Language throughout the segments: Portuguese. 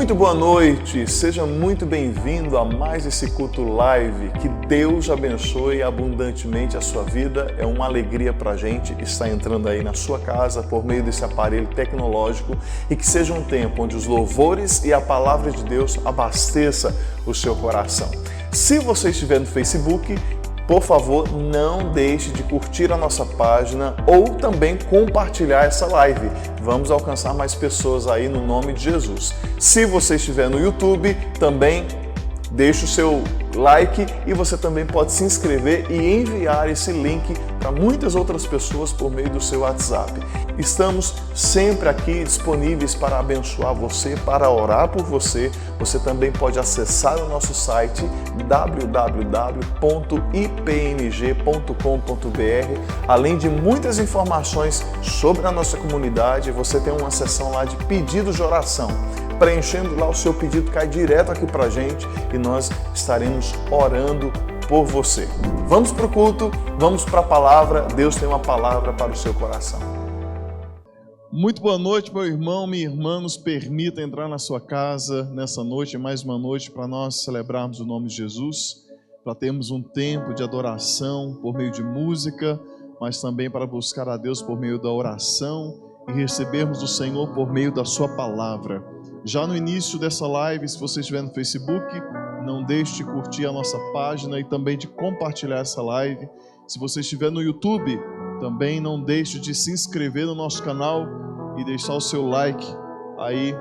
Muito boa noite, seja muito bem-vindo a mais esse culto live. Que Deus abençoe abundantemente a sua vida. É uma alegria pra gente estar entrando aí na sua casa por meio desse aparelho tecnológico e que seja um tempo onde os louvores e a palavra de Deus abasteça o seu coração. Se você estiver no Facebook, por favor, não deixe de curtir a nossa página ou também compartilhar essa live. Vamos alcançar mais pessoas aí no nome de Jesus. Se você estiver no YouTube, também deixe o seu like e você também pode se inscrever e enviar esse link para muitas outras pessoas por meio do seu WhatsApp. Estamos sempre aqui disponíveis para abençoar você, para orar por você. Você também pode acessar o nosso site www.ipmg.com.br. Além de muitas informações sobre a nossa comunidade, você tem uma seção lá de pedidos de oração. Preenchendo lá o seu pedido, cai direto aqui pra gente e nós estaremos orando por você. Vamos para o culto, vamos para a palavra. Deus tem uma palavra para o seu coração. Muito boa noite, meu irmão, minha irmã. Nos permita entrar na sua casa nessa noite, mais uma noite para nós celebrarmos o nome de Jesus, para termos um tempo de adoração por meio de música, mas também para buscar a Deus por meio da oração e recebermos do Senhor por meio da sua palavra. Já no início dessa live, se você estiver no Facebook, não deixe de curtir a nossa página e também de compartilhar essa live. Se você estiver no YouTube, também não deixe de se inscrever no nosso canal e deixar o seu like aí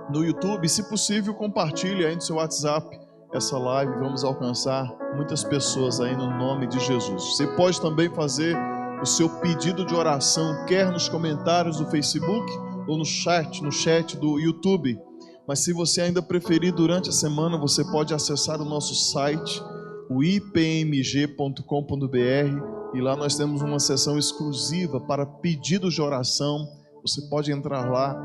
no YouTube. Se possível, compartilhe aí no seu WhatsApp essa live. Vamos alcançar muitas pessoas aí no nome de Jesus. Você pode também fazer o seu pedido de oração, quer nos comentários do Facebook ou no chat do YouTube. Mas se você ainda preferir, durante a semana, você pode acessar o nosso site, o ipmg.com.br, e lá nós temos uma seção exclusiva para pedidos de oração. Você pode entrar lá,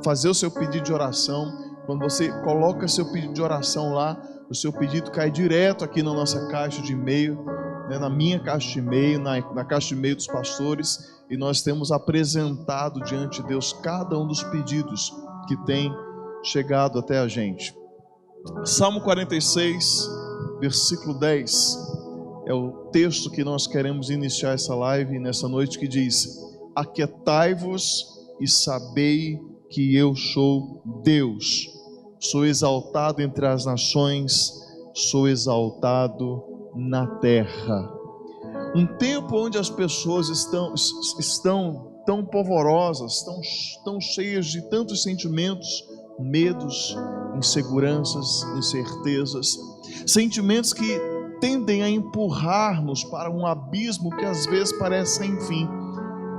fazer o seu pedido de oração. Quando você coloca seu pedido de oração lá, o seu pedido cai direto aqui na nossa caixa de e-mail, na minha caixa de e-mail, na caixa de e-mail dos pastores, e nós temos apresentado diante de Deus cada um dos pedidos que tem chegado até a gente. Salmo 46, versículo 10, é o texto que nós queremos iniciar essa live nessa noite, que diz: aquietai-vos e sabei que eu sou Deus, sou exaltado entre as nações, sou exaltado na terra. Um tempo onde as pessoas estão tão polvorosas, tão cheias de tantos sentimentos, medos, inseguranças, incertezas, sentimentos que tendem a empurrar-nos para um abismo que às vezes parece sem fim.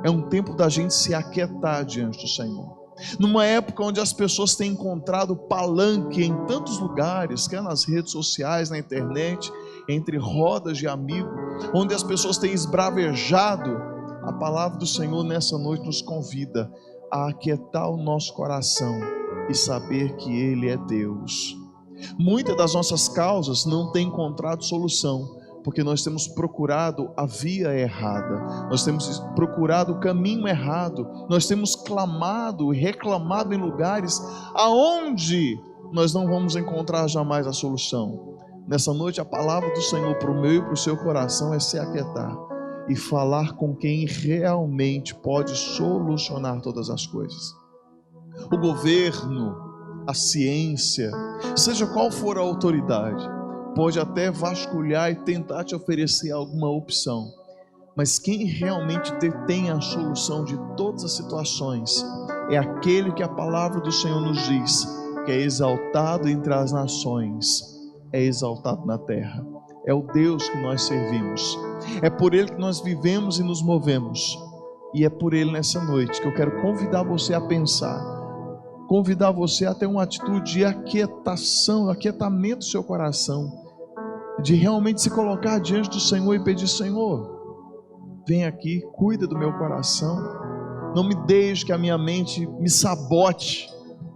É um tempo da gente se aquietar diante do Senhor. Numa época onde as pessoas têm encontrado palanque em tantos lugares, quer nas redes sociais, na internet, entre rodas de amigos, onde as pessoas têm esbravejado, a palavra do Senhor nessa noite nos convida a aquietar o nosso coração e saber que Ele é Deus. Muitas das nossas causas não têm encontrado solução, porque nós temos procurado a via errada, nós temos procurado o caminho errado, nós temos clamado e reclamado em lugares aonde nós não vamos encontrar jamais a solução. Nessa noite a palavra do Senhor para o meu e para o seu coração é se aquietar e falar com quem realmente pode solucionar todas as coisas. O governo, a ciência, seja qual for a autoridade, pode até vasculhar e tentar te oferecer alguma opção, mas quem realmente detém a solução de todas as situações é aquele que a palavra do Senhor nos diz que é exaltado entre as nações, é exaltado na terra. É o Deus que nós servimos, é por Ele que nós vivemos e nos movemos, e é por Ele nessa noite que eu quero convidar você a pensar, convidar você a ter uma atitude de aquietação, aquietamento do seu coração, de realmente se colocar diante do Senhor e pedir: Senhor, vem aqui, cuida do meu coração, não me deixe que a minha mente me sabote,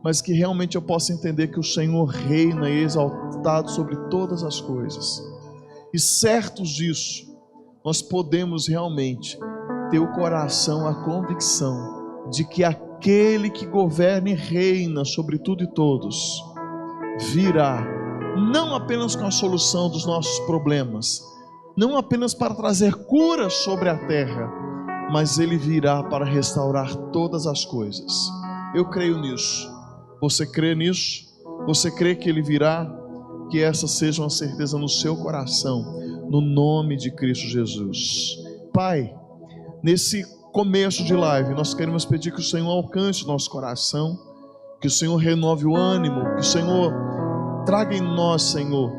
mas que realmente eu possa entender que o Senhor reina e é exaltado sobre todas as coisas. E certos disso, nós podemos realmente ter o coração, a convicção de que aquele que governa e reina sobre tudo e todos, virá, não apenas com a solução dos nossos problemas, não apenas para trazer cura sobre a terra, mas Ele virá para restaurar todas as coisas. Eu creio nisso. Você crê nisso? Você crê que Ele virá? Que essa seja uma certeza no seu coração, no nome de Cristo Jesus. Pai, nesse começo de live, nós queremos pedir que o Senhor alcance o nosso coração, que o Senhor renove o ânimo, que o Senhor traga em nós, Senhor,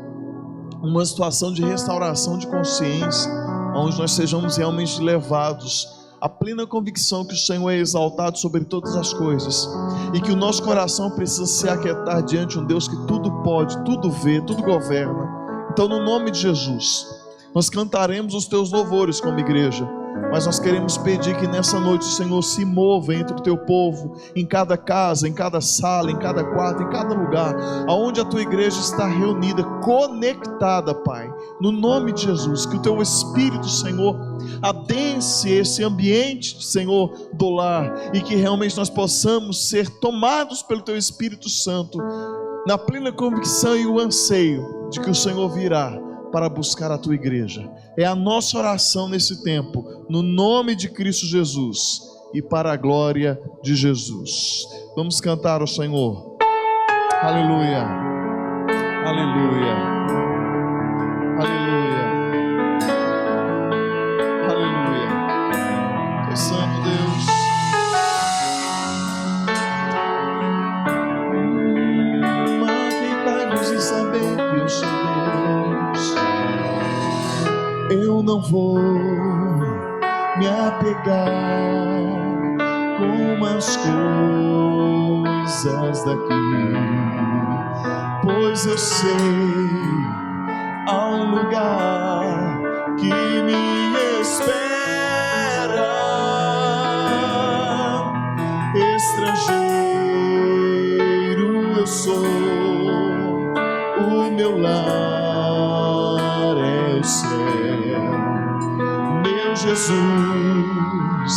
uma situação de restauração de consciência, onde nós sejamos realmente levados à plena convicção que o Senhor é exaltado sobre todas as coisas, e que o nosso coração precisa se aquietar diante de um Deus que tudo pode, tudo vê, tudo governa. Então, no nome de Jesus, nós cantaremos os teus louvores como igreja, mas nós queremos pedir que nessa noite o Senhor se mova entre o teu povo, em cada casa, em cada sala, em cada quarto, em cada lugar, aonde a tua igreja está reunida, conectada, Pai, no nome de Jesus, que o teu Espírito, Senhor, adense esse ambiente, Senhor, do lar, e que realmente nós possamos ser tomados pelo teu Espírito Santo, na plena convicção e o anseio de que o Senhor virá para buscar a tua igreja. É a nossa oração nesse tempo, no nome de Cristo Jesus e para a glória de Jesus. Vamos cantar ao Senhor. Aleluia, aleluia, aleluia, aleluia. É santo Deus. Aqueitai-vos e saber que eu sou Deus. Eu não vou me apegar com as coisas daqui, pois eu sei há um lugar que me espera. Estrangeiro eu sou, o meu lar é o céu. Meu Jesus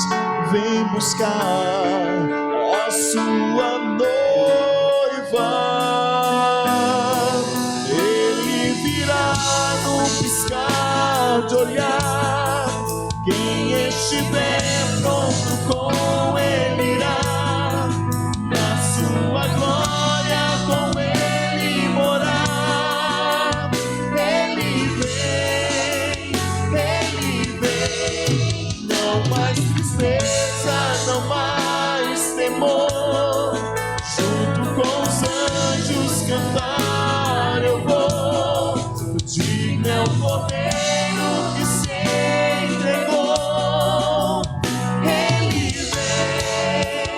vem buscar a sua noiva. Ele virá num piscar de olhar. Quem estiver pronto com ele irá, na sua glória com ele morar. Ele vem, não mais tristeza, não mais temor. Junto com os anjos cantar eu vou. Digno é o Cordeiro que se entregou. Ele vem,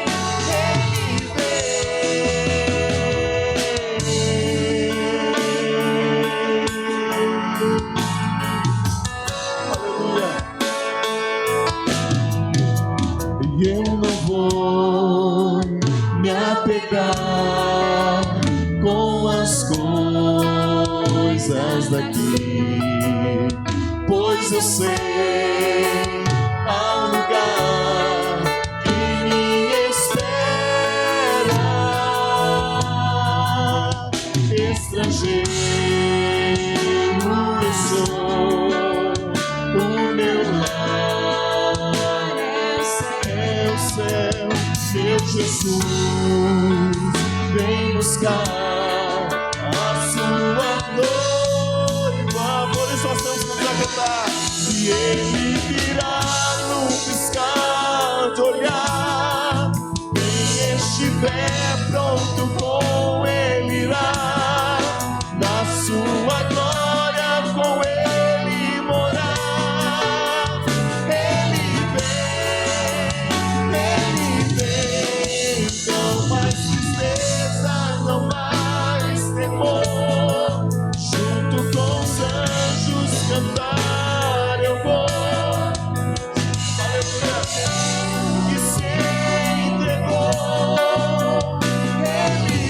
aleluia. E eu não vou me apegar com as coisas daqui, pois eu sei há um lugar que me espera. Estrangeiro eu sou, o meu lar é o céu. Meu Jesus vem buscar a sua noiva. Por isso nós temos que cantar. Se ele virá num piscar de olhar, quem estiver pronto com ele irá, na sua glória com ele morar. Ele vem, não mais tristeza, não mais temor. Junto com os anjos cantar eu vou. Aleluia. Que se entregou. Ele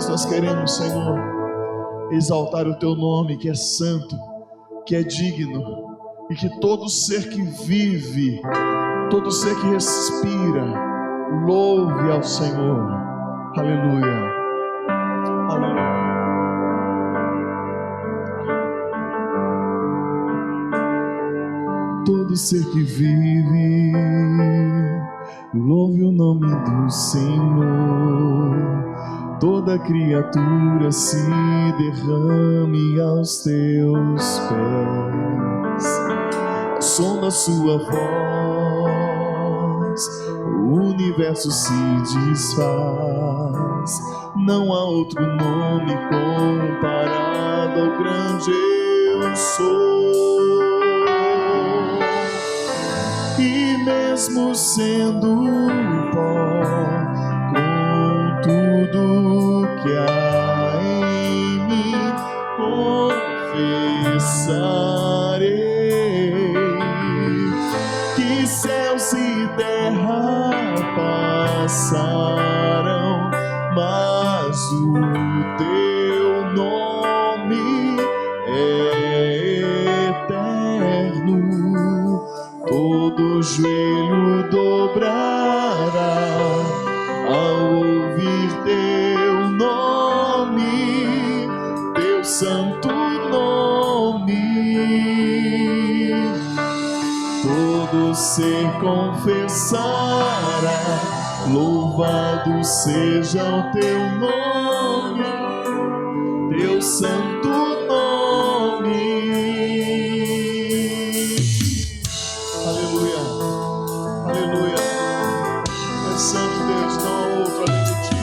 Nós queremos, Senhor, exaltar o Teu nome, que é santo, que é digno, e que todo ser que vive, todo ser que respira, louve ao Senhor. Aleluia. Aleluia. Todo ser que vive, louve o nome do Senhor. Toda criatura se derrame aos teus pés. Ao som da sua voz, o universo se desfaz. Não há outro nome comparado ao grande eu sou. E mesmo sendo pó, tudo que há em mim confessarei, que céus e terra passarão, mas o teu nome é eterno. Todo joelho dobrará ao ouvir teu nome, teu santo nome. Todo ser confessará, louvado seja o teu nome, teu santo nome. Aleluia, aleluia. É santo Deus, não há outro além de ti.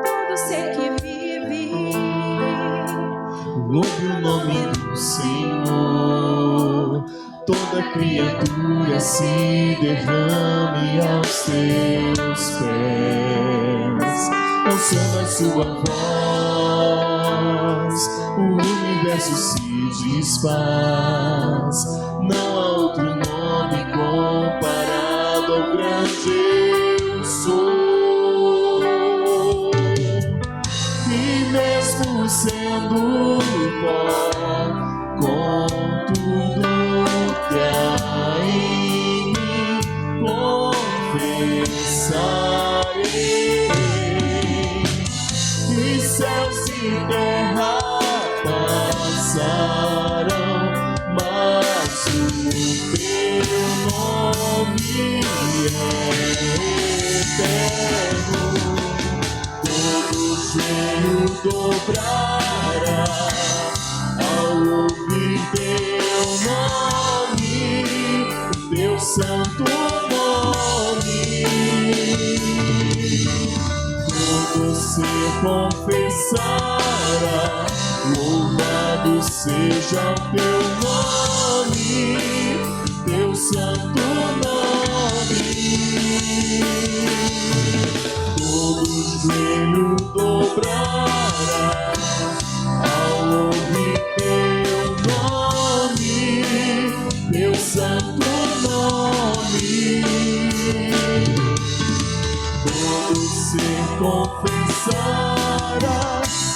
Todo ser que vive, louve o nome do Senhor. Toda criatura se derrame aos teus pés. Ao som da sua voz, o universo se desfaz. Não há outro nome comparado ao grande eu sou. E mesmo sendo pó, com tudo que há em mim confessarei, e céus e terra passarão, mas o teu nome é eterno. Todo joelho dobrará ao ouvir teu nome, teu santo nome. Todo ser confessará, louvado seja o teu nome, teu santo nome. Todo joelho dobrará ao ouvir teu nome, teu santo nome. Todo ser confessará,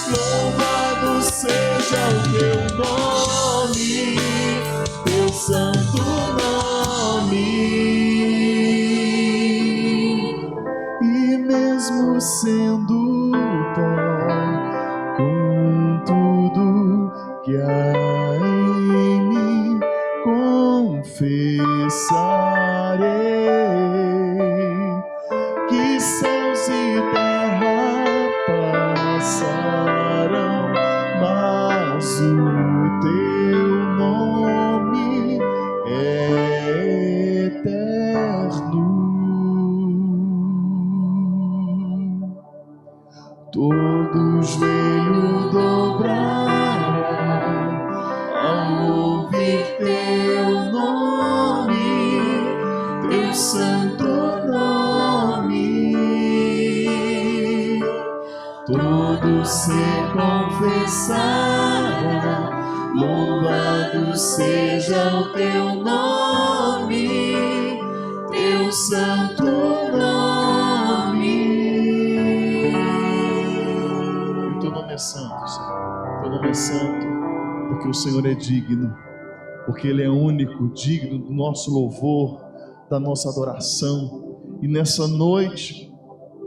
louvado seja o teu nome, cessarei, que céus e terra passarão, mas o teu nome é eterno. Todo joelho dobrará ao ouvir teu nome, teu santo nome. Todo ser confessará, louvado seja o teu nome, teu santo nome. E o teu nome é santo, Senhor. O teu nome é santo, porque o Senhor é digno, porque Ele é único, digno do nosso louvor, da nossa adoração. E nessa noite,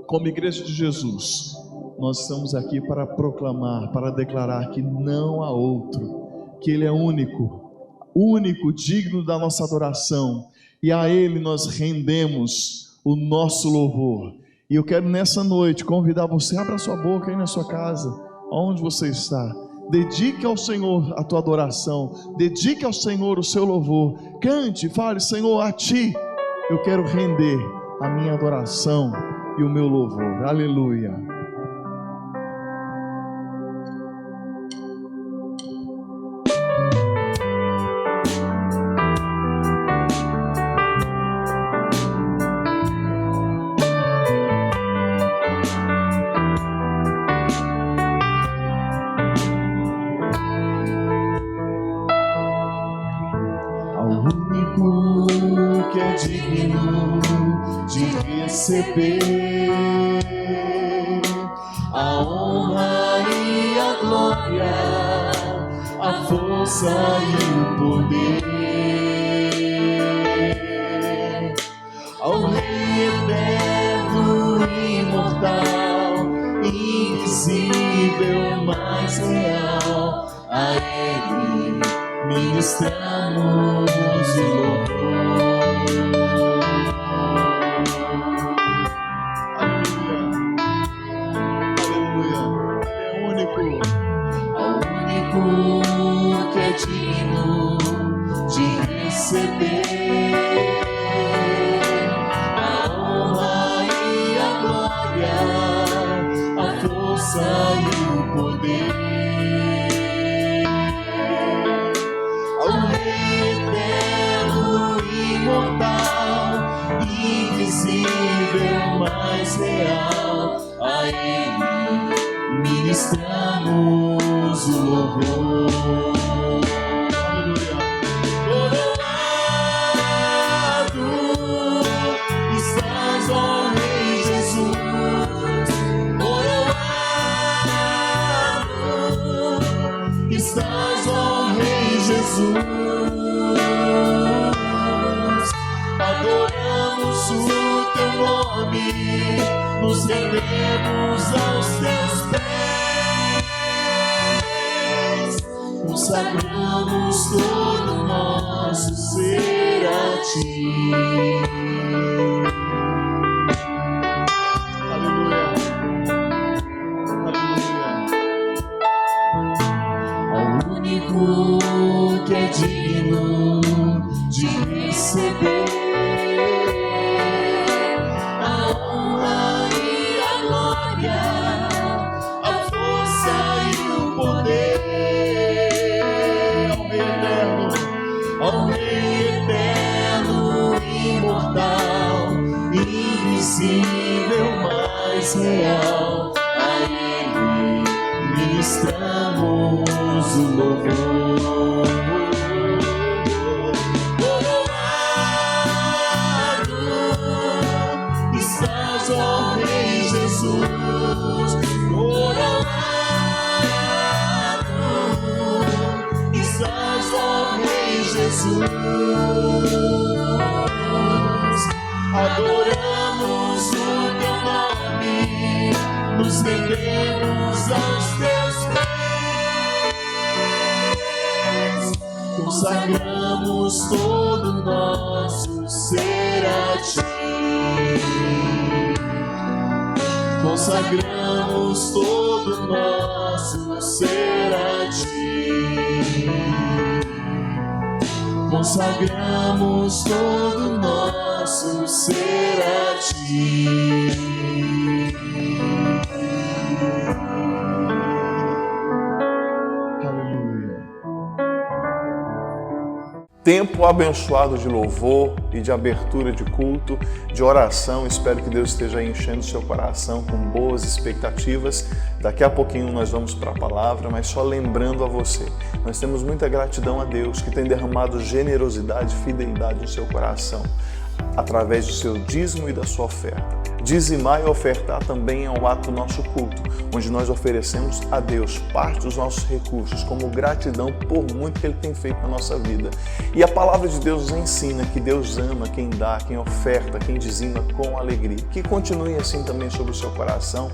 como Igreja de Jesus, nós estamos aqui para proclamar, para declarar que não há outro, que Ele é único, único, digno da nossa adoração, e a Ele nós rendemos o nosso louvor. E eu quero nessa noite convidar você, abra sua boca aí na sua casa, onde você está, dedique ao Senhor a tua adoração, dedique ao Senhor o seu louvor, cante, fale: Senhor, a Ti eu quero render a minha adoração e o meu louvor. Aleluia. Que é digno de receber a honra e a glória, a força e o poder, ao Rei eterno, imortal, invisível, mais real, a Ele ministramos o louvor. Aleluia, Ele é único, que é digno de receber a honra e a glória, a força e o poder. Imortal, invisível, mais real, a Ele ministramos o louvor. Aleluia. Coroado estás, ó Rei Jesus, coroado estás, ó Rei Jesus. Adoramos o teu nome, nos rendemos aos teus pés, consagramos todo o nosso ser a ti. Aleluia, aleluia. Ao único que é digno de receber ao Rei eterno, imortal, invisível, mais real, a Ele ministramos o louvor. Coroado estás, ó Rei Jesus, coroado estás, ó Rei Jesus. Adoramos o teu nome, nos rendemos aos teus pés, consagramos todo nosso ser a Ti. Consagramos todo nosso ser a Ti. Consagramos todo nosso ser a Ti. Tempo abençoado de louvor e de abertura de culto, de oração. Espero que Deus esteja enchendo seu coração com boas expectativas. Daqui a pouquinho nós vamos para a palavra, mas só lembrando a você, nós temos muita gratidão a Deus que tem derramado generosidade e fidelidade no seu coração, através do seu dízimo e da sua oferta. Dizimar e ofertar também é um ato do nosso culto, onde nós oferecemos a Deus parte dos nossos recursos como gratidão por muito que Ele tem feito na nossa vida. E a palavra de Deus nos ensina que Deus ama quem dá, quem oferta, quem dizima com alegria. Que continue assim também sobre o seu coração,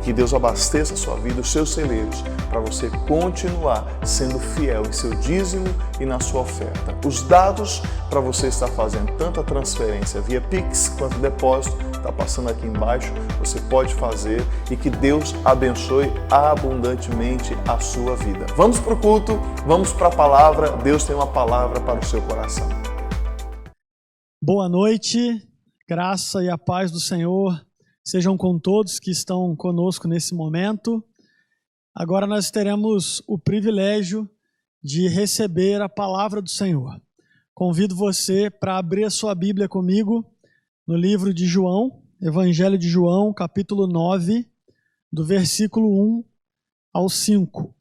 que Deus abasteça a sua vida, os seus celeiros, para você continuar sendo fiel em seu dízimo e na sua oferta. Os dados para você estar fazendo tanto a transferência via Pix quanto depósito está passando aqui embaixo, você pode fazer e que Deus abençoe abundantemente a sua vida. Vamos para o culto, vamos para a palavra. Deus tem uma palavra para o seu coração. Boa noite, graça e a paz do Senhor sejam com todos que estão conosco nesse momento. Agora nós teremos o privilégio de receber a palavra do Senhor. Convido você para abrir a sua Bíblia comigo no livro de João, Evangelho de João, capítulo 9, do versículo 1 ao 5.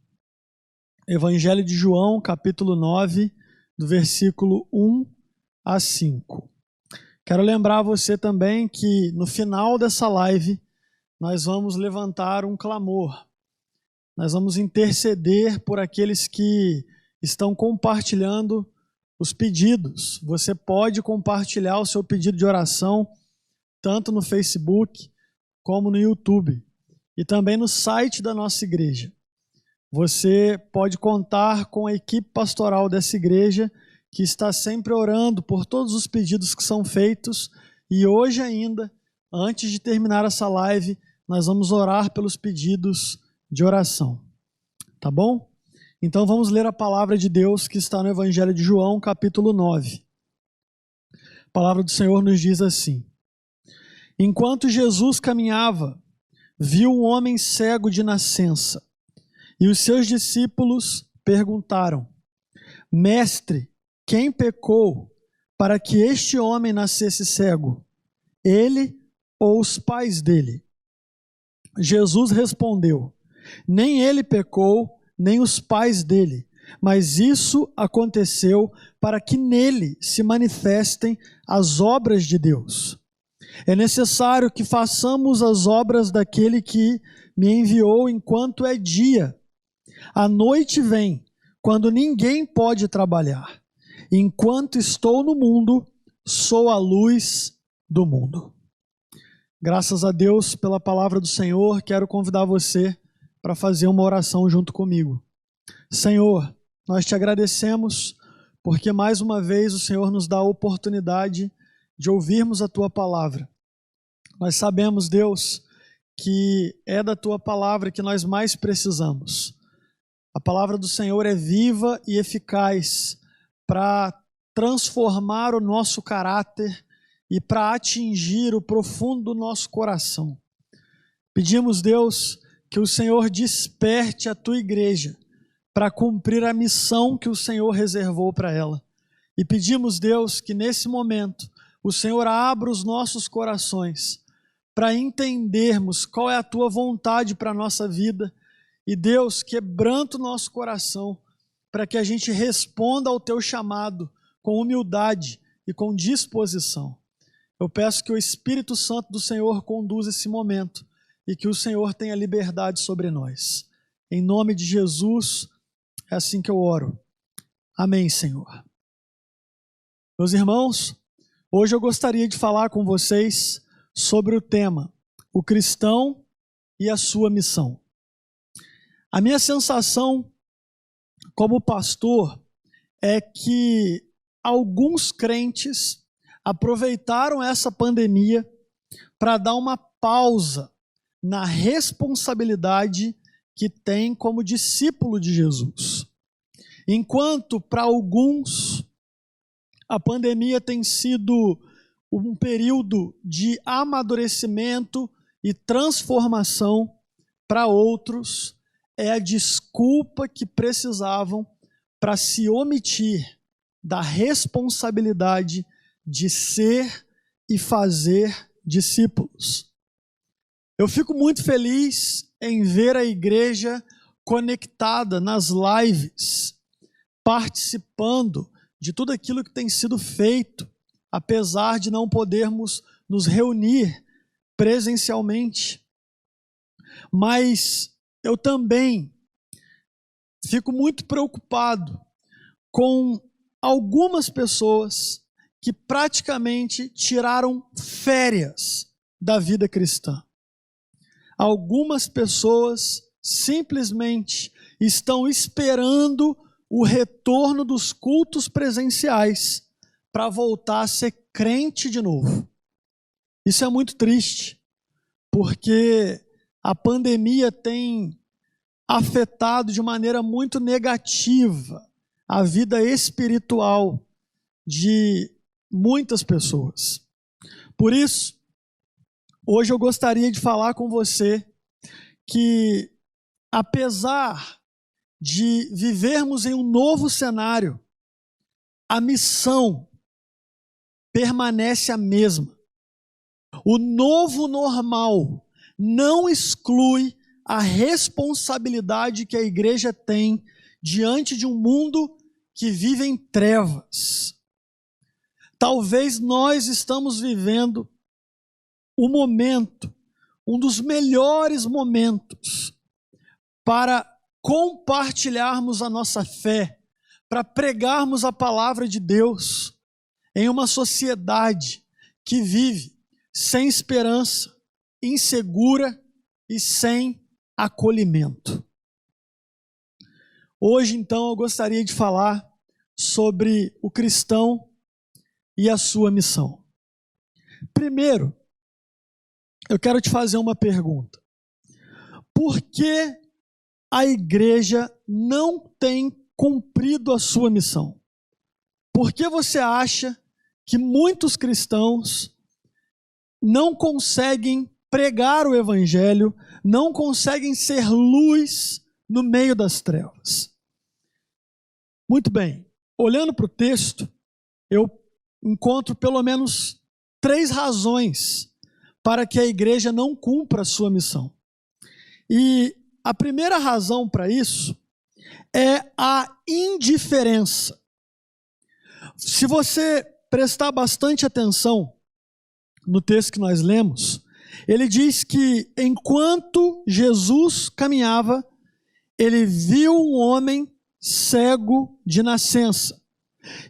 Evangelho de João, capítulo 9, do versículo 1 a 5. Quero lembrar você também que no final dessa live nós vamos levantar um clamor. Nós vamos interceder por aqueles que estão compartilhando os pedidos. Você pode compartilhar o seu pedido de oração tanto no Facebook como no YouTube e também no site da nossa igreja. Você pode contar com a equipe pastoral dessa igreja que está sempre orando por todos os pedidos que são feitos e hoje ainda, antes de terminar essa live, nós vamos orar pelos pedidos de oração. Tá bom? Então vamos ler a palavra de Deus que está no Evangelho de João, capítulo 9. A palavra do Senhor nos diz assim: Enquanto Jesus caminhava, viu um homem cego de nascença, e os seus discípulos perguntaram: Mestre, quem pecou para que este homem nascesse cego? Ele ou os pais dele? Jesus respondeu: Nem ele pecou, nem os pais dele, mas isso aconteceu para que nele se manifestem as obras de Deus. É necessário que façamos as obras daquele que me enviou enquanto é dia. A noite vem, quando ninguém pode trabalhar. Enquanto estou no mundo, sou a luz do mundo. Graças a Deus pela palavra do Senhor, quero convidar você para fazer uma oração junto comigo. Senhor, nós te agradecemos porque mais uma vez o Senhor nos dá a oportunidade de ouvirmos a Tua palavra. Nós sabemos, Deus, que é da Tua palavra que nós mais precisamos. A palavra do Senhor é viva e eficaz para transformar o nosso caráter e para atingir o profundo do nosso coração. Pedimos, Deus, que o Senhor desperte a Tua igreja para cumprir a missão que o Senhor reservou para ela. E pedimos, Deus, que nesse momento o Senhor abra os nossos corações para entendermos qual é a Tua vontade para a nossa vida. E Deus, quebranta o nosso coração para que a gente responda ao Teu chamado com humildade e com disposição. Eu peço que o Espírito Santo do Senhor conduza esse momento e que o Senhor tenha liberdade sobre nós. Em nome de Jesus, é assim que eu oro. Amém, Senhor. Meus irmãos, hoje eu gostaria de falar com vocês sobre o tema, o cristão e a sua missão. A minha sensação como pastor é que alguns crentes aproveitaram essa pandemia para dar uma pausa na responsabilidade que tem como discípulo de Jesus. Enquanto para alguns a pandemia tem sido um período de amadurecimento e transformação, para outros é a desculpa que precisavam para se omitir da responsabilidade de ser e fazer discípulos. Eu fico muito feliz em ver a igreja conectada nas lives, participando de tudo aquilo que tem sido feito, apesar de não podermos nos reunir presencialmente. Mas eu também fico muito preocupado com algumas pessoas que praticamente tiraram férias da vida cristã. Algumas pessoas simplesmente estão esperando o retorno dos cultos presenciais para voltar a ser crente de novo. Isso é muito triste, porque a pandemia tem afetado de maneira muito negativa a vida espiritual de muitas pessoas. Por isso, hoje eu gostaria de falar com você que, apesar de vivermos em um novo cenário, a missão permanece a mesma. O novo normal não exclui a responsabilidade que a igreja tem diante de um mundo que vive em trevas. Talvez nós estamos vivendo o momento, um dos melhores momentos para compartilharmos a nossa fé, para pregarmos a palavra de Deus em uma sociedade que vive sem esperança, insegura e sem acolhimento. Hoje, então, eu gostaria de falar sobre o cristão e a sua missão. Primeiro, eu quero te fazer uma pergunta. Por que a igreja não tem cumprido a sua missão? Por que você acha que muitos cristãos não conseguem pregar o evangelho, não conseguem ser luz no meio das trevas? Muito bem, olhando para o texto, eu encontro pelo menos 3 razões para que a igreja não cumpra a sua missão. E a primeira razão para isso é a indiferença. Se você prestar bastante atenção no texto que nós lemos, ele diz que enquanto Jesus caminhava, ele viu um homem cego de nascença.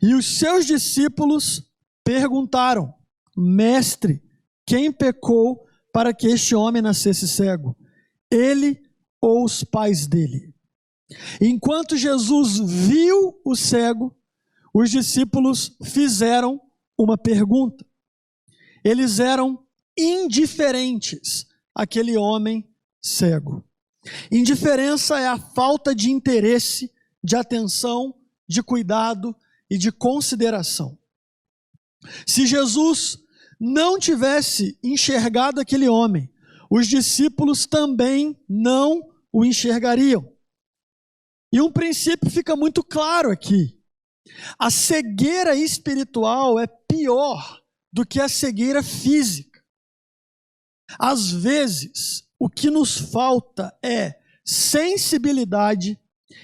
E os seus discípulos perguntaram: Mestre, quem pecou para que este homem nascesse cego? Ele ou os pais dele? Enquanto Jesus viu o cego, os discípulos fizeram uma pergunta. Eles eram indiferentes àquele homem cego. Indiferença é a falta de interesse, de atenção, de cuidado e de consideração. Se Jesus não tivesse enxergado aquele homem, os discípulos também não o enxergariam. E um princípio fica muito claro aqui. A cegueira espiritual é pior do que a cegueira física. Às vezes, o que nos falta é sensibilidade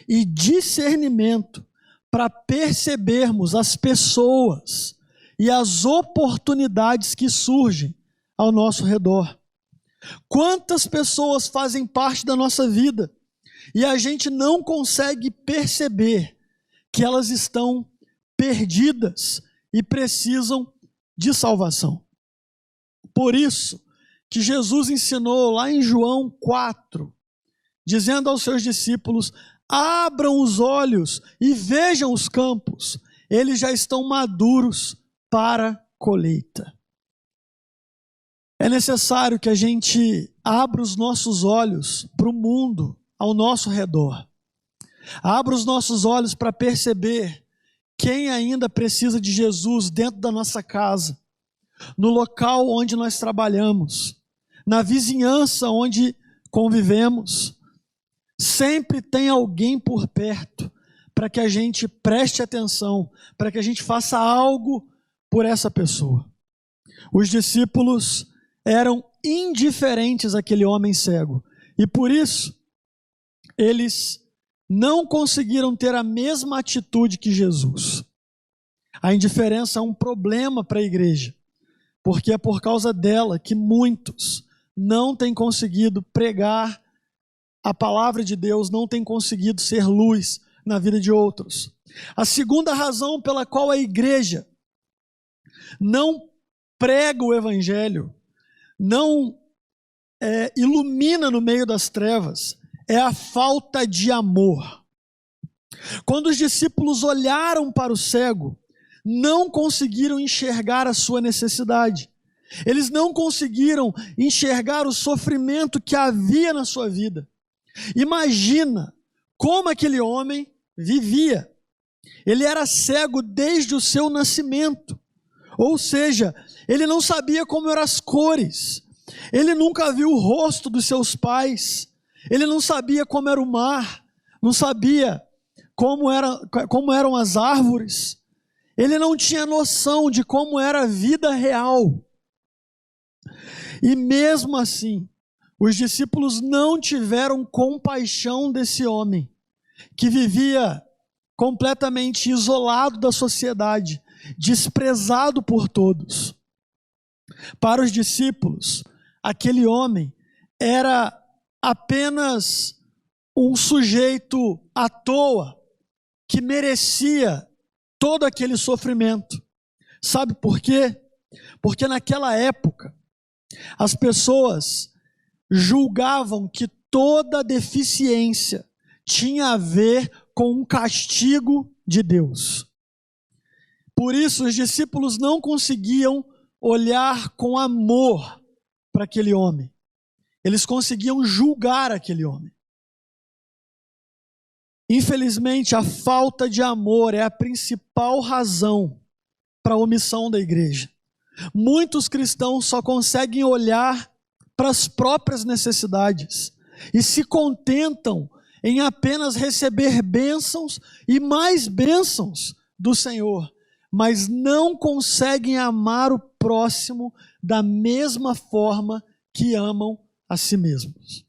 e discernimento para percebermos as pessoas e as oportunidades que surgem ao nosso redor. Quantas pessoas fazem parte da nossa vida e a gente não consegue perceber que elas estão perdidas e precisam de salvação. Por isso que Jesus ensinou lá em João 4, dizendo aos seus discípulos: Abram os olhos e vejam os campos, eles já estão maduros para colheita. É necessário que a gente abra os nossos olhos para o mundo ao nosso redor. Abra os nossos olhos para perceber quem ainda precisa de Jesus dentro da nossa casa, no local onde nós trabalhamos, na vizinhança onde convivemos. Sempre tem alguém por perto para que a gente preste atenção, para que a gente faça algo por essa pessoa. Os discípulos eram indiferentes àquele homem cego e por isso eles não conseguiram ter a mesma atitude que Jesus. A indiferença é um problema para a igreja, porque é por causa dela que muitos não têm conseguido pregar a palavra de Deus, não têm conseguido ser luz na vida de outros. A segunda razão pela qual a igreja não prega o evangelho, não ilumina no meio das trevas, é a falta de amor. Quando os discípulos olharam para o cego, não conseguiram enxergar a sua necessidade. Eles não conseguiram enxergar o sofrimento que havia na sua vida. Imagina como aquele homem vivia. Ele era cego desde o seu nascimento. Ou seja, ele não sabia como eram as cores. Ele nunca viu o rosto dos seus pais. Ele não sabia como era o mar. Não sabia como eram as árvores. Ele não tinha noção de como era a vida real. E mesmo assim, os discípulos não tiveram compaixão desse homem, que vivia completamente isolado da sociedade, desprezado por todos. Para os discípulos, aquele homem era apenas um sujeito à toa, que merecia todo aquele sofrimento. Sabe por quê? Porque naquela época, as pessoas julgavam que toda deficiência tinha a ver com um castigo de Deus. Por isso, os discípulos não conseguiam olhar com amor para aquele homem. Eles conseguiam julgar aquele homem. Infelizmente, a falta de amor é a principal razão para a omissão da igreja. Muitos cristãos só conseguem olhar para as próprias necessidades e se contentam em apenas receber bênçãos e mais bênçãos do Senhor, mas não conseguem amar o próximo da mesma forma que amam a si mesmos.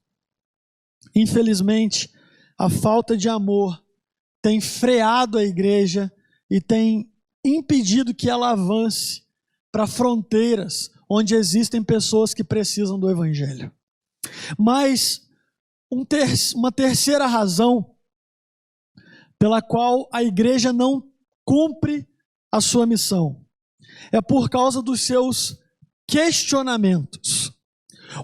Infelizmente, a falta de amor tem freado a igreja e tem impedido que ela avance para fronteiras onde existem pessoas que precisam do evangelho. Mas uma terceira razão pela qual a igreja não cumpre a sua missão é por causa dos seus questionamentos.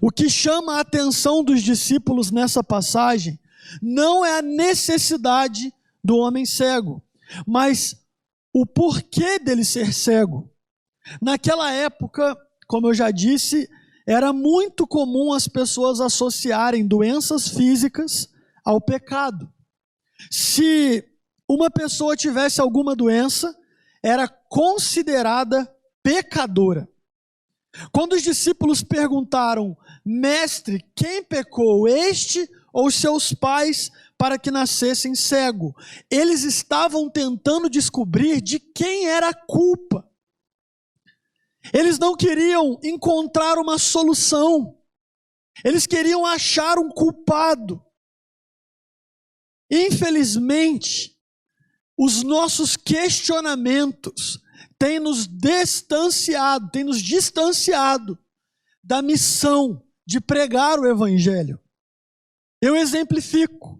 O que chama a atenção dos discípulos nessa passagem não é a necessidade do homem cego, mas o porquê dele ser cego. Naquela época, como eu já disse, era muito comum as pessoas associarem doenças físicas ao pecado. Se uma pessoa tivesse alguma doença, era considerada pecadora. Quando os discípulos perguntaram: mestre, quem pecou, este ou seus pais, para que nascessem cego? Eles estavam tentando descobrir de quem era a culpa. Eles não queriam encontrar uma solução. Eles queriam achar um culpado. Infelizmente, os nossos questionamentos têm nos distanciado da missão de pregar o evangelho. Eu exemplifico.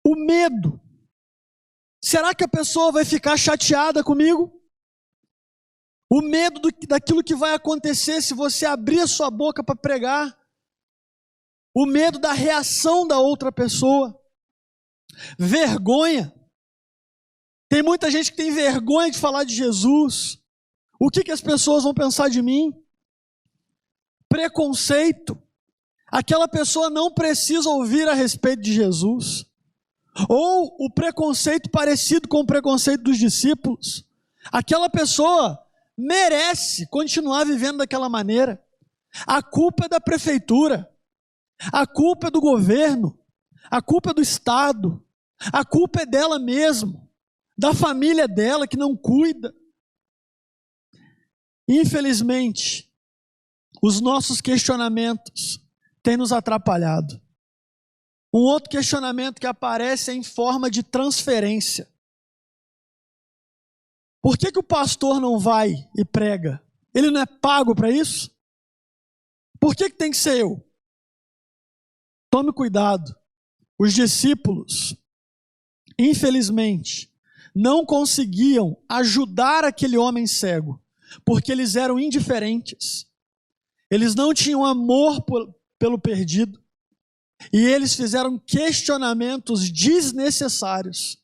O medo. Será que a pessoa vai ficar chateada comigo? O medo daquilo que vai acontecer se você abrir a sua boca para pregar. O medo da reação da outra pessoa. Vergonha. Tem muita gente que tem vergonha de falar de Jesus. O que as pessoas vão pensar de mim? Preconceito. Aquela pessoa não precisa ouvir a respeito de Jesus. Ou o preconceito parecido com o preconceito dos discípulos. Aquela pessoa merece continuar vivendo daquela maneira. A culpa é da prefeitura. A culpa é do governo. A culpa é do Estado. A culpa é dela mesma. Da família dela que não cuida. Infelizmente, os nossos questionamentos têm nos atrapalhado. Um outro questionamento que aparece é em forma de transferência. Por que o pastor não vai e prega? Ele não é pago para isso? Por que tem que ser eu? Tome cuidado. Os discípulos, infelizmente, não conseguiam ajudar aquele homem cego, porque eles eram indiferentes. Eles não tinham amor pelo perdido. E eles fizeram questionamentos desnecessários,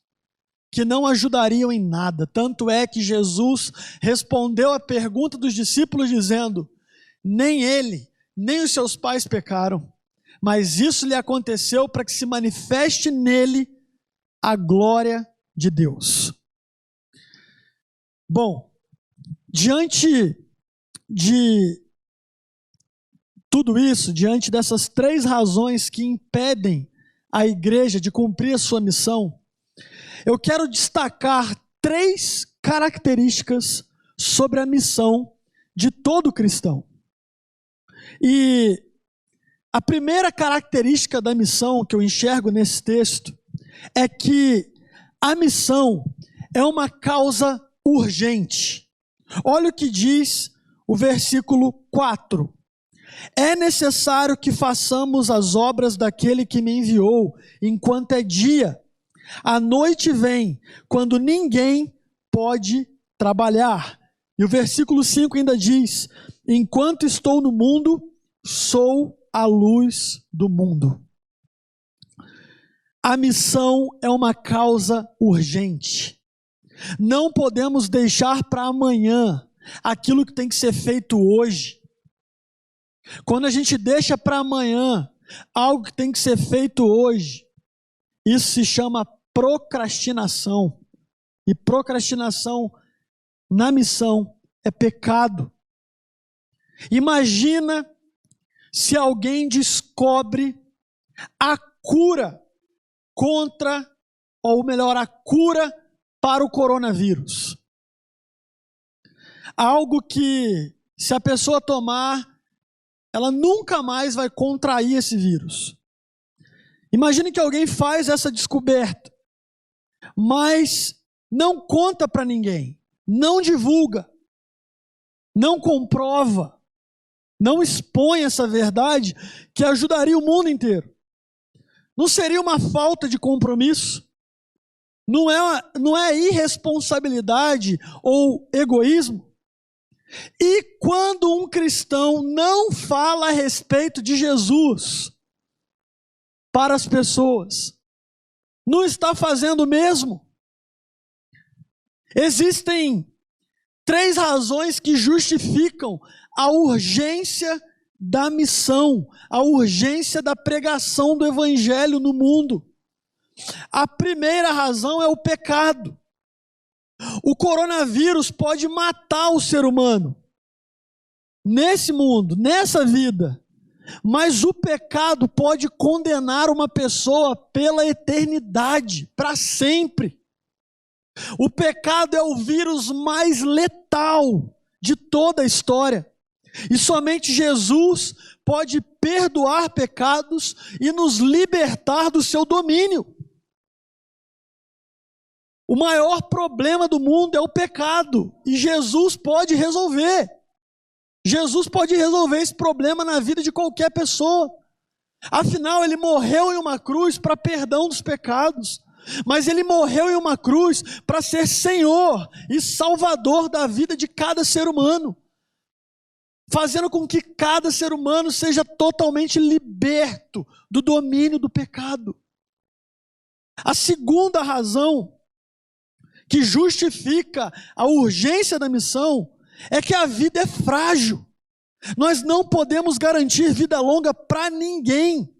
que não ajudariam em nada. Tanto é que Jesus respondeu a pergunta dos discípulos dizendo: nem ele, nem os seus pais pecaram, mas isso lhe aconteceu para que se manifeste nele a glória de Deus. Bom, diante de tudo isso, diante dessas 3 razões que impedem a igreja de cumprir a sua missão, eu quero destacar 3 características sobre a missão de todo cristão. E a primeira característica da missão que eu enxergo nesse texto é que a missão é uma causa urgente. Olha o que diz o versículo 4. É necessário que façamos as obras daquele que me enviou, enquanto é dia. A noite vem, quando ninguém pode trabalhar. E o versículo 5 ainda diz: enquanto estou no mundo, sou a luz do mundo. A missão é uma causa urgente. Não podemos deixar para amanhã aquilo que tem que ser feito hoje. Quando a gente deixa para amanhã algo que tem que ser feito hoje, isso se chama procrastinação. E procrastinação na missão é pecado. Imagina se alguém descobre a cura contra, ou melhor, a cura para o coronavírus. Algo que, se a pessoa tomar, ela nunca mais vai contrair esse vírus. Imagine que alguém faz essa descoberta, mas não conta para ninguém, não divulga, não comprova, não expõe essa verdade que ajudaria o mundo inteiro. Não seria uma falta de compromisso? Não é irresponsabilidade ou egoísmo? E quando um cristão não fala a respeito de Jesus para as pessoas, não está fazendo o mesmo? Existem 3 razões que justificam a urgência da missão, a urgência da pregação do evangelho no mundo. A primeira razão é o pecado. O coronavírus pode matar o ser humano nesse mundo, nessa vida, mas o pecado pode condenar uma pessoa pela eternidade, para sempre. O pecado é o vírus mais letal de toda a história. E somente Jesus pode perdoar pecados e nos libertar do seu domínio. O maior problema do mundo é o pecado, e Jesus pode resolver. Jesus pode resolver esse problema na vida de qualquer pessoa. Afinal, ele morreu em uma cruz para perdão dos pecados, mas ele morreu em uma cruz para ser Senhor e Salvador da vida de cada ser humano, fazendo com que cada ser humano seja totalmente liberto do domínio do pecado. A segunda razão que justifica a urgência da missão é que a vida é frágil. Nós não podemos garantir vida longa para ninguém.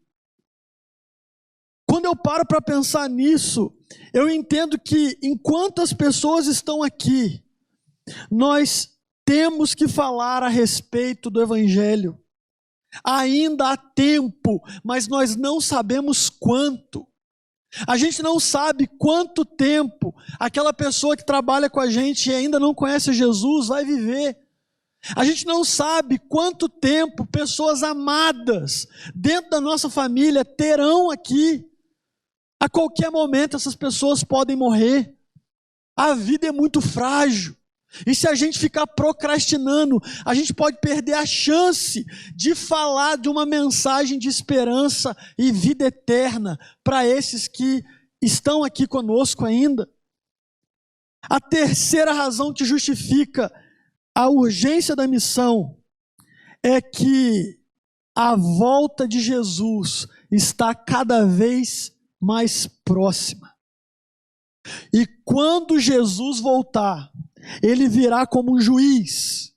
Quando eu paro para pensar nisso, eu entendo que enquanto as pessoas estão aqui, nós temos que falar a respeito do Evangelho. Ainda há tempo, mas nós não sabemos quanto. A gente não sabe quanto tempo aquela pessoa que trabalha com a gente e ainda não conhece Jesus vai viver. A gente não sabe quanto tempo pessoas amadas dentro da nossa família terão aqui. A qualquer momento essas pessoas podem morrer. A vida é muito frágil. E se a gente ficar procrastinando, a gente pode perder a chance de falar de uma mensagem de esperança e vida eterna para esses que estão aqui conosco ainda. A terceira razão que justifica a urgência da missão é que a volta de Jesus está cada vez mais próxima. E quando Jesus voltar, ele virá como um juiz,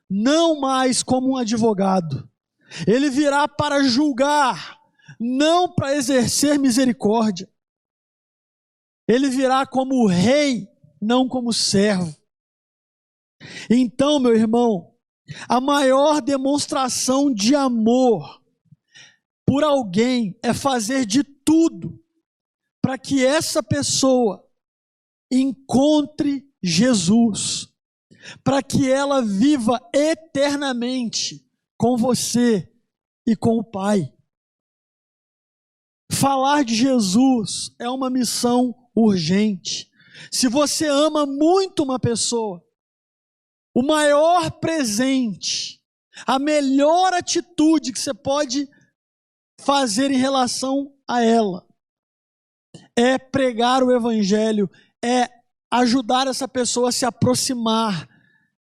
não mais como um advogado. Ele virá para julgar, não para exercer misericórdia. Ele virá como rei, não como servo. Então, meu irmão, a maior demonstração de amor por alguém é fazer de tudo para que essa pessoa encontre Jesus, para que ela viva eternamente com você e com o Pai. Falar de Jesus é uma missão urgente. Se você ama muito uma pessoa, o maior presente, a melhor atitude que você pode fazer em relação a ela é pregar o Evangelho, é ajudar essa pessoa a se aproximar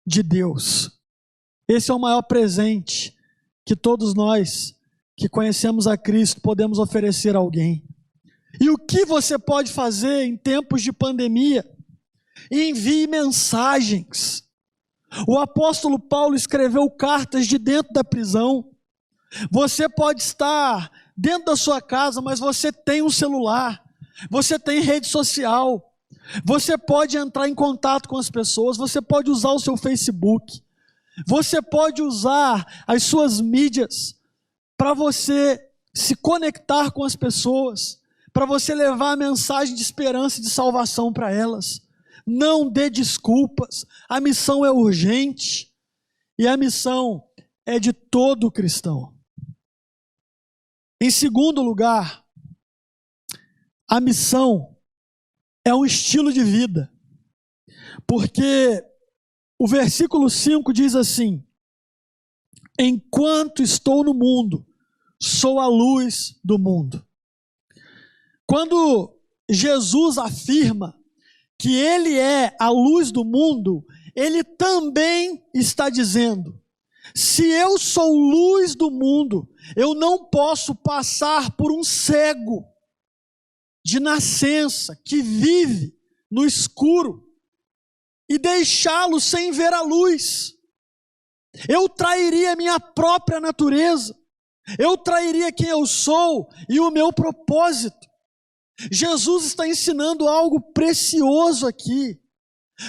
de Deus. Esse é o maior presente que todos nós que conhecemos a Cristo podemos oferecer a alguém. E o que você pode fazer em tempos de pandemia? Envie mensagens. O apóstolo Paulo escreveu cartas de dentro da prisão. Você pode estar dentro da sua casa, mas você tem um celular, você tem rede social. Você pode entrar em contato com as pessoas, você pode usar o seu Facebook, você pode usar as suas mídias para você se conectar com as pessoas, para você levar a mensagem de esperança e de salvação para elas. Não dê desculpas, a missão é urgente e a missão é de todo cristão. Em segundo lugar, a missão é um estilo de vida, porque o versículo 5 diz assim: enquanto estou no mundo, sou a luz do mundo. Quando Jesus afirma que ele é a luz do mundo, ele também está dizendo: se eu sou luz do mundo, eu não posso passar por um cego de nascença, que vive no escuro, e deixá-lo sem ver a luz. Eu trairia minha própria natureza, eu trairia quem eu sou e o meu propósito. Jesus está ensinando algo precioso aqui.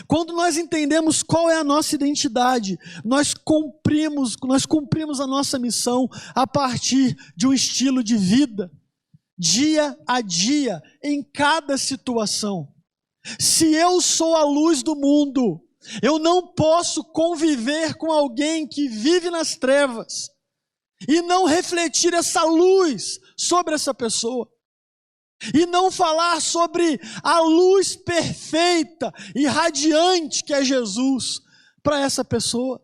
Quando nós entendemos qual é a nossa identidade, nós cumprimos a nossa missão a partir de um estilo de vida, dia a dia, em cada situação. Se eu sou a luz do mundo, eu não posso conviver com alguém que vive nas trevas e não refletir essa luz sobre essa pessoa, e não falar sobre a luz perfeita e radiante que é Jesus para essa pessoa.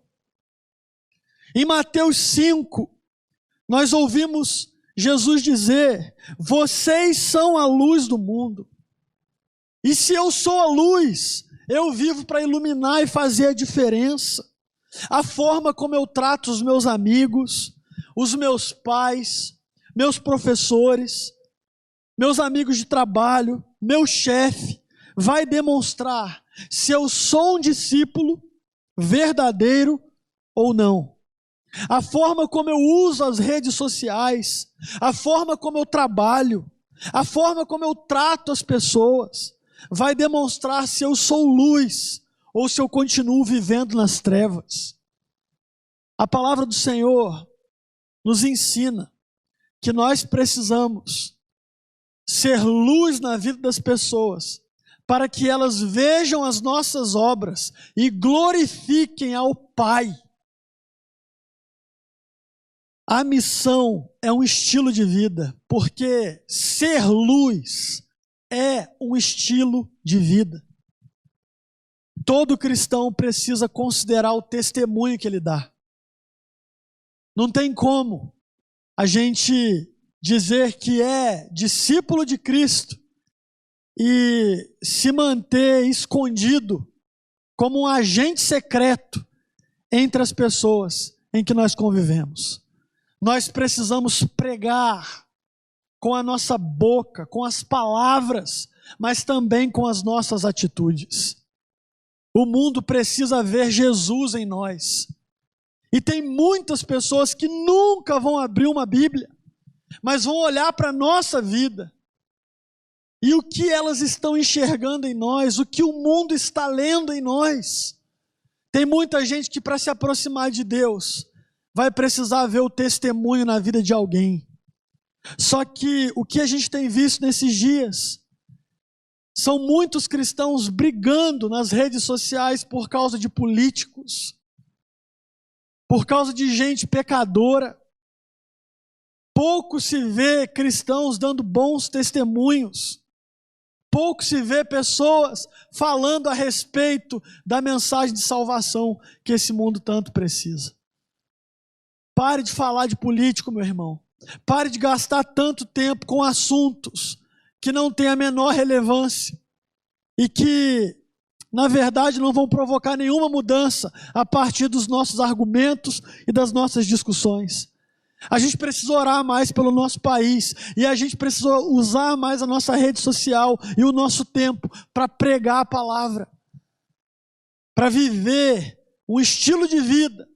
Em Mateus 5, nós ouvimos Jesus dizer: vocês são a luz do mundo. E se eu sou a luz, eu vivo para iluminar e fazer a diferença. A forma como eu trato os meus amigos, os meus pais, meus professores, meus amigos de trabalho, meu chefe, vai demonstrar se eu sou um discípulo verdadeiro ou não. A forma como eu uso as redes sociais, a forma como eu trabalho, a forma como eu trato as pessoas, vai demonstrar se eu sou luz ou se eu continuo vivendo nas trevas. A palavra do Senhor nos ensina que nós precisamos ser luz na vida das pessoas, para que elas vejam as nossas obras e glorifiquem ao Pai. A missão é um estilo de vida, porque ser luz é um estilo de vida. Todo cristão precisa considerar o testemunho que ele dá. Não tem como a gente dizer que é discípulo de Cristo e se manter escondido como um agente secreto entre as pessoas em que nós convivemos. Nós precisamos pregar com a nossa boca, com as palavras, mas também com as nossas atitudes. O mundo precisa ver Jesus em nós. E tem muitas pessoas que nunca vão abrir uma Bíblia, mas vão olhar para a nossa vida. E o que elas estão enxergando em nós, o que o mundo está lendo em nós. Tem muita gente que, para se aproximar de Deus, vai precisar ver o testemunho na vida de alguém. Só que o que a gente tem visto nesses dias são muitos cristãos brigando nas redes sociais por causa de políticos, por causa de gente pecadora. Pouco se vê cristãos dando bons testemunhos. Pouco se vê pessoas falando a respeito da mensagem de salvação que esse mundo tanto precisa. Pare de falar de político, meu irmão. Pare de gastar tanto tempo com assuntos que não têm a menor relevância e que, na verdade, não vão provocar nenhuma mudança a partir dos nossos argumentos e das nossas discussões. A gente precisa orar mais pelo nosso país e a gente precisa usar mais a nossa rede social e o nosso tempo para pregar a palavra, para viver um estilo de vida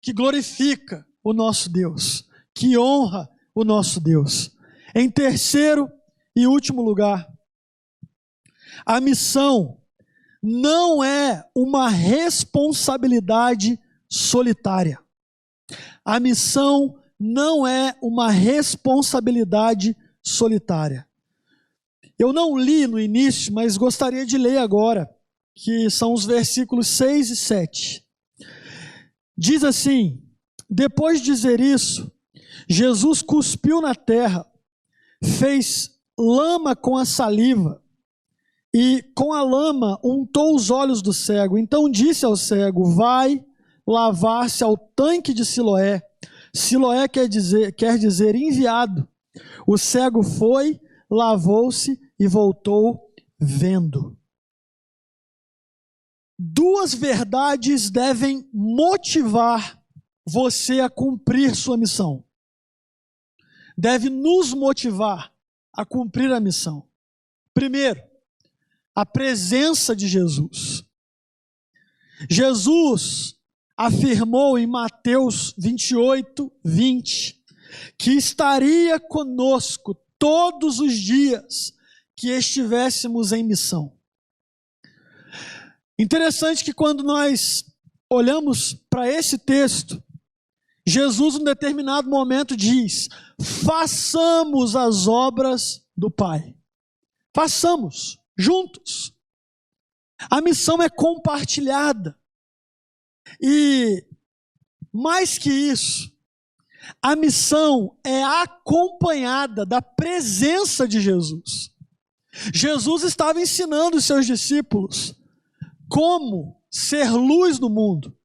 que glorifica o nosso Deus, que honra o nosso Deus. Em terceiro e último lugar, a missão não é uma responsabilidade solitária. A missão não é uma responsabilidade solitária. Eu não li no início, mas gostaria de ler agora, que são os versículos 6 e 7. Diz assim: depois de dizer isso, Jesus cuspiu na terra, fez lama com a saliva e com a lama untou os olhos do cego. Então disse ao cego: vai lavar-se ao tanque de Siloé. Siloé quer dizer enviado. O cego foi, lavou-se e voltou vendo. Duas verdades devem motivar você a cumprir sua missão. Deve nos motivar a cumprir a missão. Primeiro, a presença de Jesus. Jesus afirmou em Mateus 28, 20, que estaria conosco todos os dias que estivéssemos em missão. Interessante que quando nós olhamos para esse texto, Jesus, em um determinado momento, diz: façamos as obras do Pai. Façamos, juntos. A missão é compartilhada. E, mais que isso, a missão é acompanhada da presença de Jesus. Jesus estava ensinando os seus discípulos como ser luz no mundo.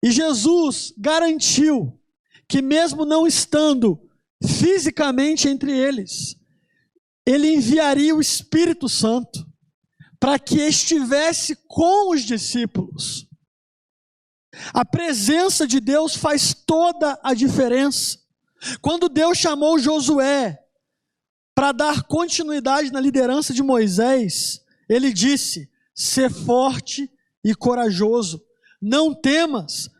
E Jesus garantiu que, mesmo não estando fisicamente entre eles, Ele enviaria o Espírito Santo para que estivesse com os discípulos. A presença de Deus faz toda a diferença. Quando Deus chamou Josué para dar continuidade na liderança de Moisés, ele disse: sê forte e corajoso, não temas,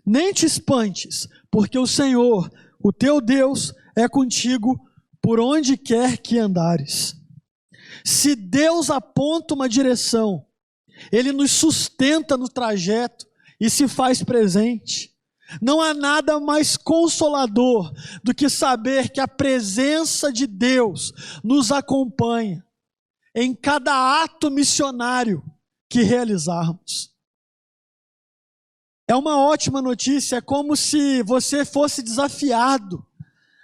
nem te espantes, porque o Senhor, o teu Deus, é contigo por onde quer que andares. Se Deus aponta uma direção, Ele nos sustenta no trajeto e se faz presente. Não há nada mais consolador do que saber que a presença de Deus nos acompanha em cada ato missionário que realizarmos. É uma ótima notícia, é como se você fosse desafiado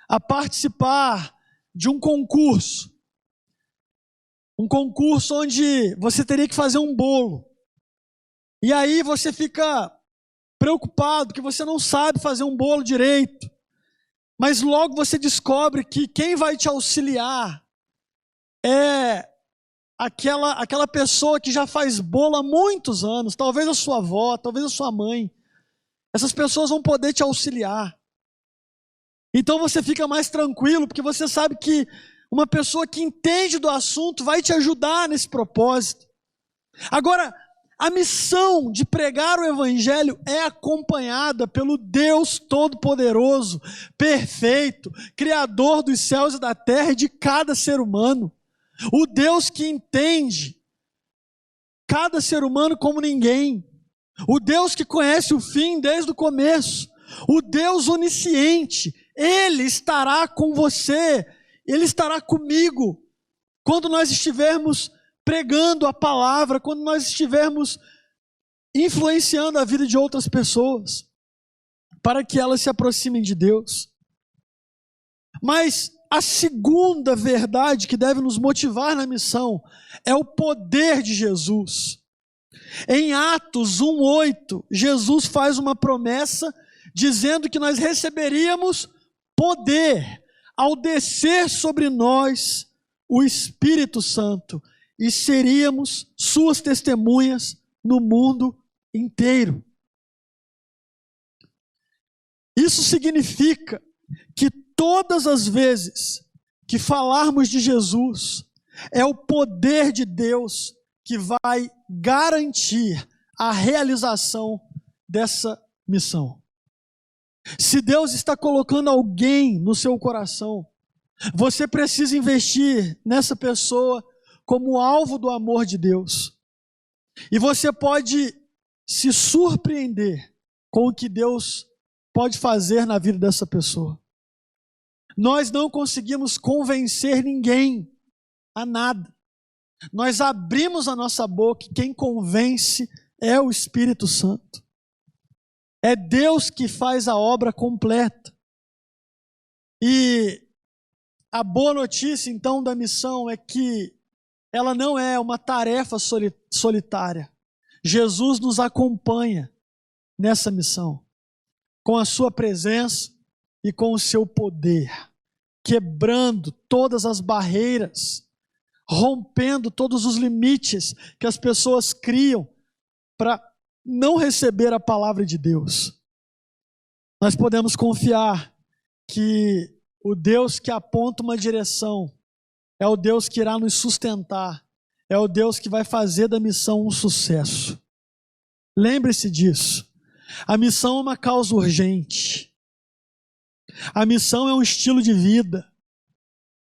a participar de um concurso. Um concurso onde você teria que fazer um bolo. E aí você fica preocupado que você não sabe fazer um bolo direito. Mas logo você descobre que quem vai te auxiliar é aquela pessoa que já faz bolo há muitos anos, talvez a sua avó, talvez a sua mãe. Essas pessoas vão poder te auxiliar. Então você fica mais tranquilo, porque você sabe que uma pessoa que entende do assunto vai te ajudar nesse propósito. Agora, a missão de pregar o Evangelho é acompanhada pelo Deus Todo-Poderoso, perfeito, Criador dos céus e da terra e de cada ser humano. O Deus que entende cada ser humano como ninguém. O Deus que conhece o fim desde o começo. O Deus onisciente. Ele estará com você. Ele estará comigo quando nós estivermos pregando a palavra, quando nós estivermos influenciando a vida de outras pessoas, para que elas se aproximem de Deus. Mas a segunda verdade que deve nos motivar na missão é o poder de Jesus. Em Atos 1:8, Jesus faz uma promessa dizendo que nós receberíamos poder ao descer sobre nós o Espírito Santo e seríamos suas testemunhas no mundo inteiro. Isso significa que todas as vezes que falarmos de Jesus, é o poder de Deus que vai garantir a realização dessa missão. Se Deus está colocando alguém no seu coração, você precisa investir nessa pessoa como alvo do amor de Deus. E você pode se surpreender com o que Deus pode fazer na vida dessa pessoa. Nós não conseguimos convencer ninguém a nada. Nós abrimos a nossa boca e quem convence é o Espírito Santo. É Deus que faz a obra completa. E a boa notícia, então, da missão é que ela não é uma tarefa solitária. Jesus nos acompanha nessa missão, com a sua presença e com o seu poder, quebrando todas as barreiras, rompendo todos os limites que as pessoas criam para não receber a palavra de Deus. Nós podemos confiar que o Deus que aponta uma direção é o Deus que irá nos sustentar, é o Deus que vai fazer da missão um sucesso. Lembre-se disso. A missão é uma causa urgente. A missão é um estilo de vida.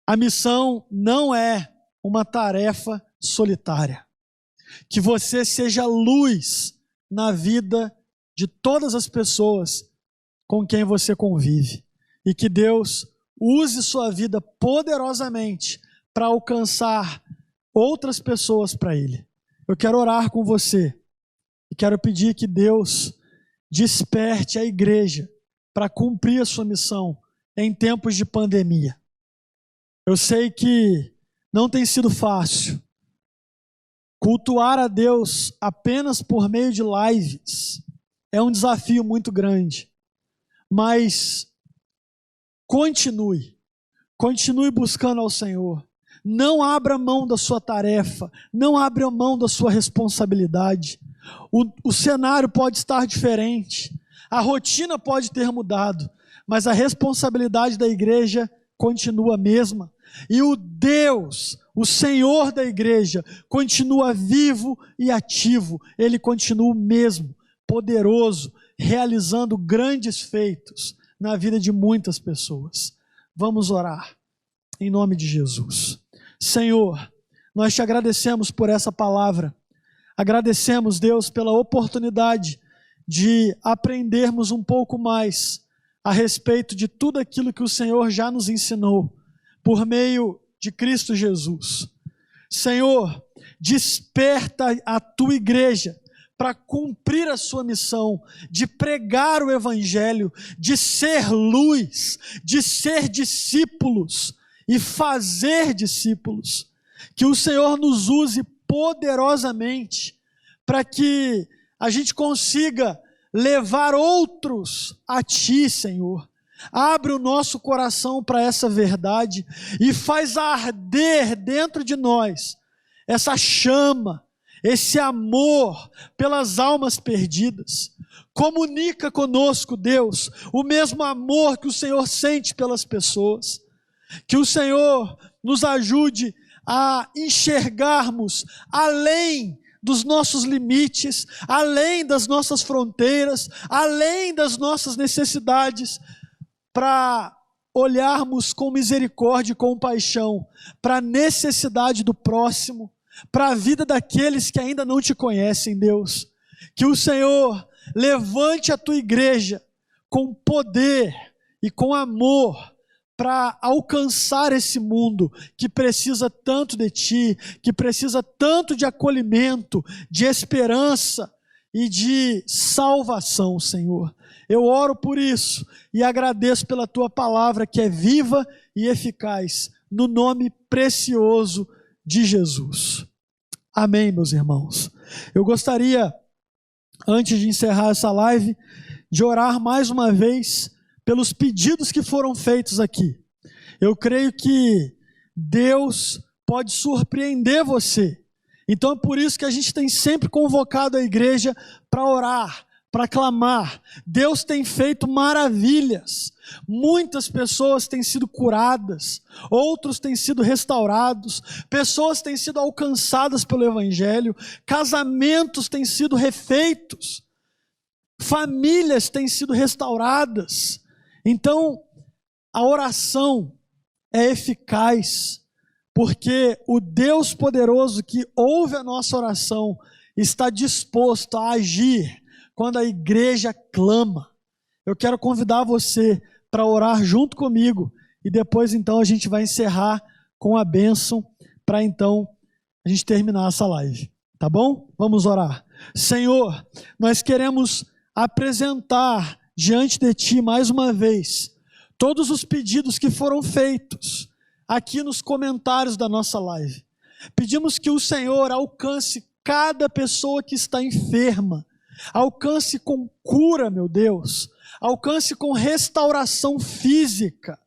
A missão não é uma tarefa solitária. Que você seja luz na vida de todas as pessoas com quem você convive. E que Deus use sua vida poderosamente para alcançar outras pessoas para Ele. Eu quero orar com você e quero pedir que Deus desperte a igreja para cumprir a sua missão em tempos de pandemia. Eu sei que não tem sido fácil. Cultuar a Deus apenas por meio de lives é um desafio muito grande. Mas continue buscando ao Senhor. Não abra mão da sua tarefa, não abra mão da sua responsabilidade. O cenário pode estar diferente, a rotina pode ter mudado, mas a responsabilidade da igreja continua a mesma. E o Deus, o Senhor da igreja, continua vivo e ativo. Ele continua o mesmo, poderoso, realizando grandes feitos na vida de muitas pessoas. Vamos orar, em nome de Jesus. Senhor, nós te agradecemos por essa palavra. Agradecemos, Deus, pela oportunidade de aprendermos um pouco mais a respeito de tudo aquilo que o Senhor já nos ensinou por meio de Cristo Jesus. Senhor, desperta a tua igreja para cumprir a sua missão de pregar o evangelho, de ser luz, de ser discípulos e fazer discípulos. Que o Senhor nos use poderosamente para que a gente consiga levar outros a ti, Senhor. Abre o nosso coração para essa verdade e faz arder dentro de nós essa chama, esse amor pelas almas perdidas. Comunica conosco, Deus, o mesmo amor que o Senhor sente pelas pessoas. Que o Senhor nos ajude a enxergarmos além dos nossos limites, além das nossas fronteiras, além das nossas necessidades, para olharmos com misericórdia e compaixão para a necessidade do próximo, para a vida daqueles que ainda não te conhecem, Deus. Que o Senhor levante a tua igreja com poder e com amor para alcançar esse mundo que precisa tanto de ti, que precisa tanto de acolhimento, de esperança e de salvação, Senhor. Eu oro por isso e agradeço pela tua palavra que é viva e eficaz, no nome precioso de Jesus. Amém, meus irmãos. Eu gostaria, antes de encerrar essa live, de orar mais uma vez pelos pedidos que foram feitos aqui. Eu creio que Deus pode surpreender você. Então é por isso que a gente tem sempre convocado a igreja para orar, para clamar. Deus tem feito maravilhas. Muitas pessoas têm sido curadas, outros têm sido restaurados, pessoas têm sido alcançadas pelo Evangelho, casamentos têm sido refeitos, famílias têm sido restauradas. Então, a oração é eficaz, porque o Deus poderoso que ouve a nossa oração está disposto a agir quando a igreja clama. Eu quero convidar você para orar junto comigo e depois então a gente vai encerrar com a bênção para então a gente terminar essa live, tá bom? Vamos orar. Senhor, nós queremos apresentar diante de ti mais uma vez todos os pedidos que foram feitos aqui nos comentários da nossa live. Pedimos que o Senhor alcance cada pessoa que está enferma, alcance com cura, meu Deus, alcance com restauração física.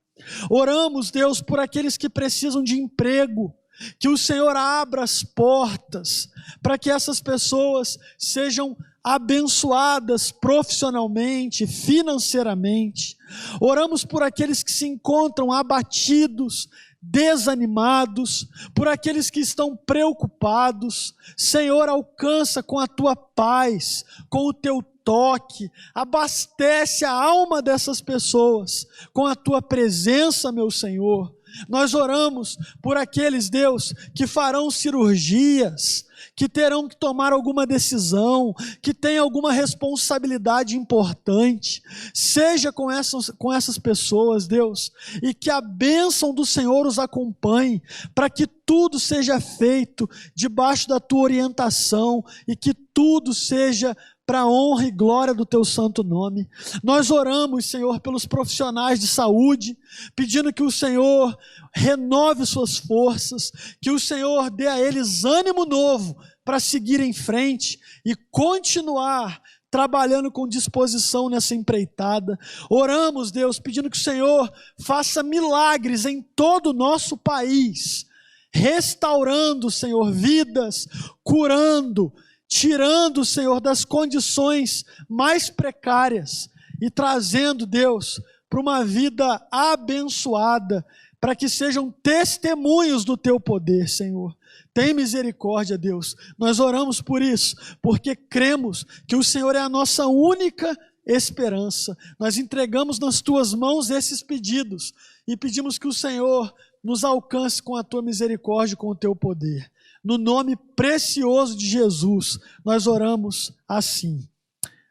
Oramos, Deus, por aqueles que precisam de emprego, que o Senhor abra as portas para que essas pessoas sejam abençoadas profissionalmente, financeiramente. Oramos por aqueles que se encontram abatidos, desanimados, por aqueles que estão preocupados. Senhor, alcança com a tua paz, com o teu toque, abastece a alma dessas pessoas com a tua presença, meu Senhor. Nós oramos por aqueles, Deus, que farão cirurgias, que terão que tomar alguma decisão, que têm alguma responsabilidade importante. Seja com essas pessoas, Deus, e que a bênção do Senhor os acompanhe, para que tudo seja feito debaixo da tua orientação e que tudo seja para a honra e glória do teu santo nome. Nós oramos, Senhor, pelos profissionais de saúde, pedindo que o Senhor renove suas forças, que o Senhor dê a eles ânimo novo para seguir em frente e continuar trabalhando com disposição nessa empreitada. Oramos, Deus, pedindo que o Senhor faça milagres em todo o nosso país, restaurando, Senhor, vidas, curando, tirando, Senhor, das condições mais precárias e trazendo, Deus, para uma vida abençoada, para que sejam testemunhos do teu poder, Senhor. Tem misericórdia, Deus. Nós oramos por isso, porque cremos que o Senhor é a nossa única esperança. Nós entregamos nas tuas mãos esses pedidos e pedimos que o Senhor nos alcance com a tua misericórdia, com o teu poder. No nome precioso de Jesus, nós oramos assim.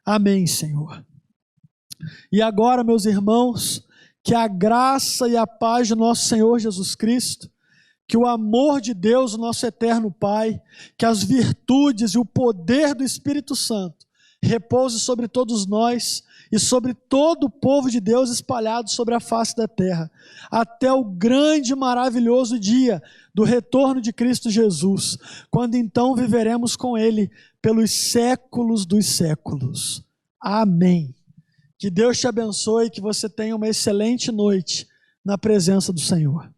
Amém, Senhor. E agora, meus irmãos, que a graça e a paz de nosso Senhor Jesus Cristo, que o amor de Deus, o nosso eterno Pai, que as virtudes e o poder do Espírito Santo repouse sobre todos nós e sobre todo o povo de Deus espalhado sobre a face da terra, até o grande e maravilhoso dia do retorno de Cristo Jesus, quando então viveremos com Ele pelos séculos dos séculos. Amém. Que Deus te abençoe e que você tenha uma excelente noite na presença do Senhor.